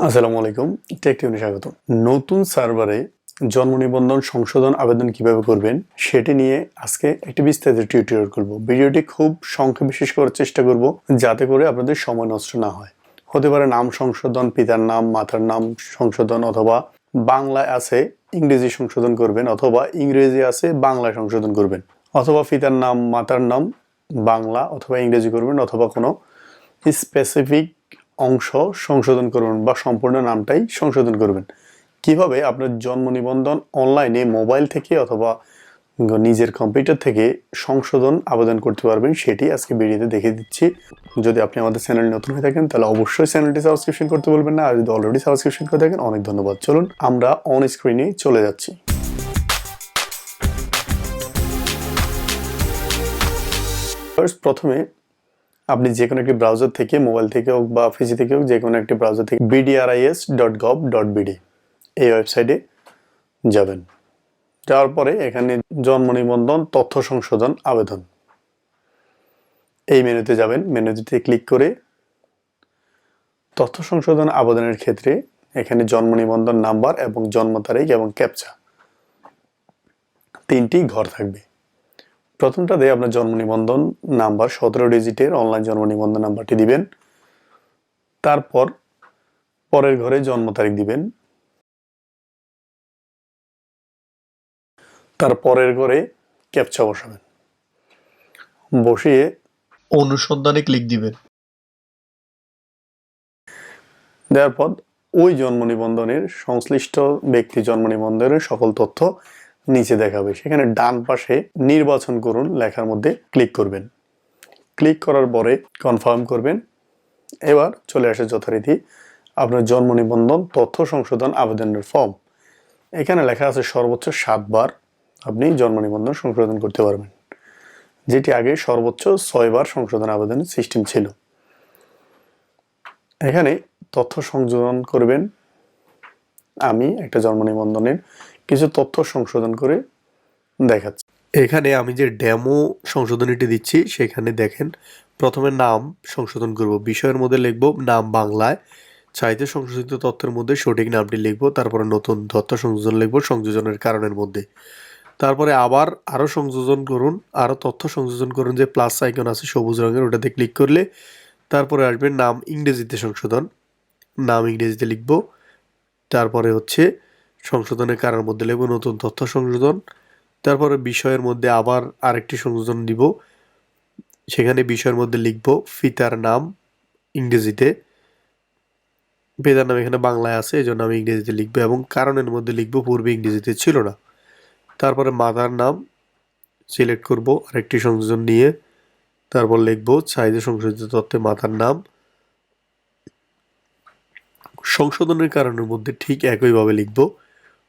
আসসালামু আলাইকুম, টেকটিউনে স্বাগত। নতুন সার্ভারে জন্ম নিবন্ধন সংশোধন আবেদন কিভাবে করবেন সেটি নিয়ে আজকে একটি বিস্তারিত টিউটোরিয়াল করব। ভিডিওটি খুব সংক্ষেপে শেষ করার চেষ্টা করব যাতে করে আপনাদের সময় নষ্ট না হয়। হতে পারে নাম সংশোধন, পিতার নাম, মাতার নাম সংশোধন, অথবা বাংলায় আছে ইংরেজি সংশোধন করবেন, অথবা ইংরেজি আছে বাংলায় সংশোধন করবেন, অথবা পিতার নাম মাতার নাম বাংলা অথবা ইংরেজি করবেন, অথবা কোনো স্পেসিফিক অংশ সংশোধন করবেন বা সম্পূর্ণ নামটাই সংশোধন করবেন। কিভাবে আপনার জন্ম নিবন্ধন অনলাইনে মোবাইল থেকে অথবা নিজের কম্পিউটার থেকে সংশোধন আবেদন করতে পারবেন সেটি আজকে ভিডিওতে দেখে দিচ্ছি। যদি আপনি আমাদের চ্যানেল নতুন হয়ে থাকেন তাহলে অবশ্যই চ্যানেলটি সাবস্ক্রিপশন করতে বলবেন না, আর যদি অলরেডি সাবস্ক্রিপশন করে থাকেন অনেক ধন্যবাদ। চলুন আমরা অন স্ক্রিনে চলে যাচ্ছি। প্রথমে আপনি যে কোনো একটি ব্রাউজার থেকে, মোবাইল থেকে হোক বা পিসি থেকে হোক, যে কোনো একটি ব্রাউজার থেকে bdris.gov.bd এই ওয়েবসাইটে যাবেন। যাওয়ার পরে এখানে জন্ম নিবন্ধন তথ্য সংশোধন আবেদন এই মেনুতে যাবেন। মেনুতে ক্লিক করে তথ্য সংশোধন আবেদনের ক্ষেত্রে এখানে জন্ম নিবন্ধন নাম্বার এবং জন্ম তারিখ এবং ক্যাপচা তিনটি ঘর থাকবে। প্রথমটাতে আপনার জন্ম নিবন্ধন নাম্বার 17 ডিজিটের অনলাইন জন্ম নিবন্ধন নাম্বারটি দিবেন। তারপর পরের ঘরে জন্ম তারিখ দিবেন। তার পরের ঘরে ক্যাপচা বসাবেন, বসিয়ে অনুসন্ধানে ক্লিক দিবেন। দেওয়ার পর ওই জন্ম নিবন্ধনের সংশ্লিষ্ট ব্যক্তি জন্ম নিবন্ধনের সকল তথ্য নিচে দেখাবে। সেখানে ডান পাশে নির্বাচন করুন লেখার মধ্যে ক্লিক করবেন। ক্লিক করার পরে কনফার্ম করবেন। এবার চলে আসে যথারীতি আপনার জন্ম নিবন্ধন তথ্য সংশোধন আবেদনের ফর্ম। এখানে লেখা আছে সর্বোচ্চ 7 বার আপনি জন্ম নিবন্ধন সংশোধন করতে পারবেন, যেটি আগে সর্বোচ্চ 6 বার সংশোধন আবেদনের সিস্টেম ছিল। এখানে তথ্য সংযোজন করবেন। আমি একটা জন্ম নিবন্ধনের কিছু তথ্য সংশোধন করে দেখাচ্ছি। এখানে আমি যে ডেমো সংশোধনীটি দিচ্ছি সেখানে দেখেন, প্রথমে নাম সংশোধন করব। বিষয়ের মধ্যে লিখব নাম বাংলায়, চাইতে সংশোধিত তথ্যের মধ্যে সঠিক নামটি লিখব, তারপরে নতুন তথ্য সংযোজন লিখব সংযোজনের কারণের মধ্যে। তারপরে আবার আরও সংযোজন করুন, আরও তথ্য সংযোজন করুন, যে প্লাস আইকন আছে সবুজ রঙের, ওটাতে ক্লিক করলে তারপরে আসবে নাম ইংরেজিতে সংশোধন, নাম ইংরেজিতে লিখব। তারপরে হচ্ছে সংশোধনের কারণ মধ্যে লিখব নতুন তথ্য সংশোধন। তারপরে বিষয়ের মধ্যে আবার আরেকটি সংযোজন দিব, সেখানে বিষয়ের মধ্যে লিখব পিতার নাম ইংরেজিতে, পিতার নাম এখানে বাংলায় আছে এই জন্য আমি ইংরেজিতে লিখবো, এবং কারণের মধ্যে লিখব পূর্বে ইংরেজিতে ছিল না। তারপরে মাতার নাম সিলেক্ট করব আরেকটি সংযোজন নিয়ে, তারপর লিখব সাইজে সংশোধিত তথ্যে মাতার নাম। সংশোধনের কারণের মধ্যে ঠিক একইভাবে লিখব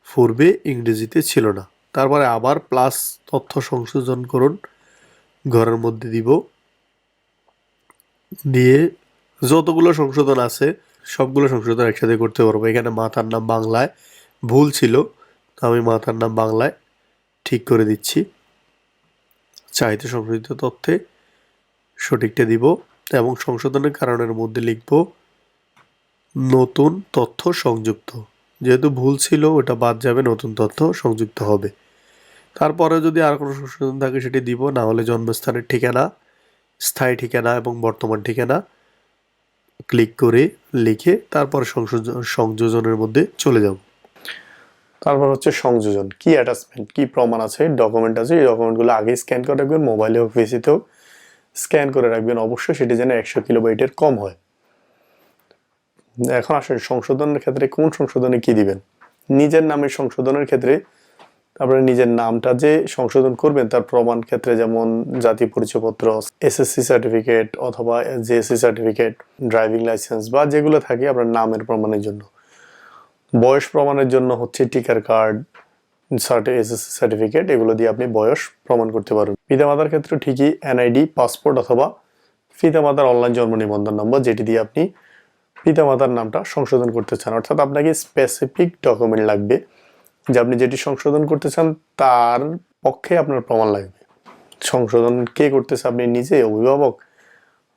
পূর্বে ইংরেজিতে ছিল না। তারপরে আবার প্লাস তথ্য সংশোধন করুন ঘরের মধ্যে দিব, দিয়ে যতগুলো সংশোধন আছে সবগুলো সংশোধন একসাথে করতে পারবো। এখানে মাতার নাম বাংলায় ভুল ছিল, আমি মাতার নাম বাংলায় ঠিক করে দিচ্ছি। চাইতে সংশোধিত তথ্যে সঠিকটা দিব এবং সংশোধনের কারণের মধ্যে লিখব নতুন তথ্য সংযুক্ত, যেহেতু ভুল ছিল ওটা বাদ যাবে, নতুন তথ্য সংযুক্ত হবে। তারপরে যদি আর কোনো সংশোধন থাকে সেটি দিব, না হলে জন্মস্থানের ঠিকানা, স্থায়ী ঠিকানা এবং বর্তমান ঠিকানা ক্লিক করে লিখে তারপর সংযোজনের মধ্যে চলে যাব। তারপর হচ্ছে সংযোজন, কি অ্যাটাচমেন্ট, কি প্রমাণ আছে, ডকুমেন্ট আছে, এই ডকুমেন্টগুলো আগে স্ক্যান করে রাখবেন, মোবাইলে হোক পিসিতে হোক স্ক্যান করে রাখবেন। অবশ্যই সেটি যেন 100 কিলোবাইটের কম হয়। এখন আসেন সংশোধনের ক্ষেত্রে কোন সংশোধনে কি দিবেন। নিজের নামের সংশোধনের ক্ষেত্রে তারপরে নিজের নামটা যে সংশোধন করবেন তার প্রমাণ ক্ষেত্রে, যেমন জাতীয় পরিচয়পত্র, এসএসসি সার্টিফিকেট অথবা জেএসসি সার্টিফিকেট, ড্রাইভিং লাইসেন্স বা যেগুলো থাকে আপনার নামের প্রমাণের জন্য। বয়স প্রমাণের জন্য হচ্ছে টিকার কার্ড, এসএসসি সার্টিফিকেট, এগুলো দিয়ে আপনি বয়স প্রমাণ করতে পারবেন। পিতামাতার ক্ষেত্রে ঠিকই এনআইডি, পাসপোর্ট অথবা পিতামাতার অনলাইন জন্ম নিবন্ধন নম্বর, যেটি দিয়ে আপনি পিতামাতার নামটা সংশোধন করতে চান। অর্থাৎ আপনাকে স্পেসিফিক ডকুমেন্ট লাগবে যে আপনি যেটি সংশোধন করতে চান তার পক্ষে আপনার প্রমাণ লাগবে। সংশোধন কে করতেছে, আপনি নিজে, অভিভাবক,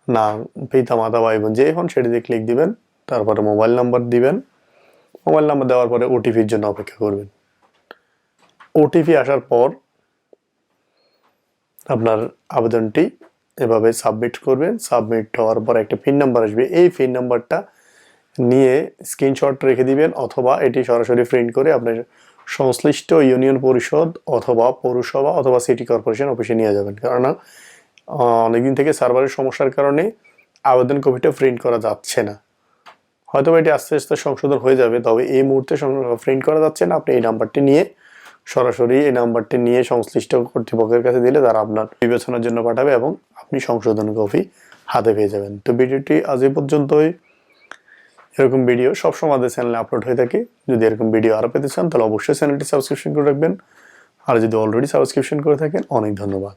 না পিতা মাতা ভাই বোন, যে এখন সেটিতে ক্লিক দিবেন। তারপরে মোবাইল নাম্বার দিবেন। মোবাইল নাম্বার দেওয়ার পরে ওটিপির জন্য অপেক্ষা করবেন। ওটিপি আসার পর আপনার আবেদনটি এভাবে সাবমিট করবেন। সাবমিট হওয়ার পর একটা পিন নাম্বার আসবে। এই পিন নাম্বারটা নিয়ে স্ক্রিনশট রেখে দিবেন, অথবা এটি সরাসরি প্রিন্ট করে আপনার সংশ্লিষ্ট ইউনিয়ন পরিষদ অথবা পৌরসভা অথবা সিটি কর্পোরেশন অফিসে নিয়ে যাবেন। কেননা অনেকদিন থেকে সার্ভারের সমস্যার কারণে আবেদন কপিটা প্রিন্ট করা যাচ্ছে না। হয়তো এটি আস্তে আস্তে সংশোধন হয়ে যাবে, তবে এই মুহূর্তে প্রিন্ট করা যাচ্ছে না। আপনি এই নাম্বারটি নিয়ে সরাসরি এই নাম্বারটি নিয়ে সংশ্লিষ্ট কর্তৃপক্ষের কাছে দিলে তারা আপনার বিবেচনার জন্য পাঠাবে এবং আপনি সংশোধন কপি হাতে পেয়ে যাবেন। তো ভিডিওটি আজ এই পর্যন্তই। এরকম ভিডিও সবসময় আমাদের চ্যানেলে আপলোড হয়ে থাকে। যদি এরকম ভিডিও আরও পেতে চান তাহলে অবশ্যই চ্যানেলটি সাবস্ক্রিপশন করে রাখবেন। আর যদি অলরেডি সাবস্ক্রিপশন করে থাকেন, অনেক ধন্যবাদ।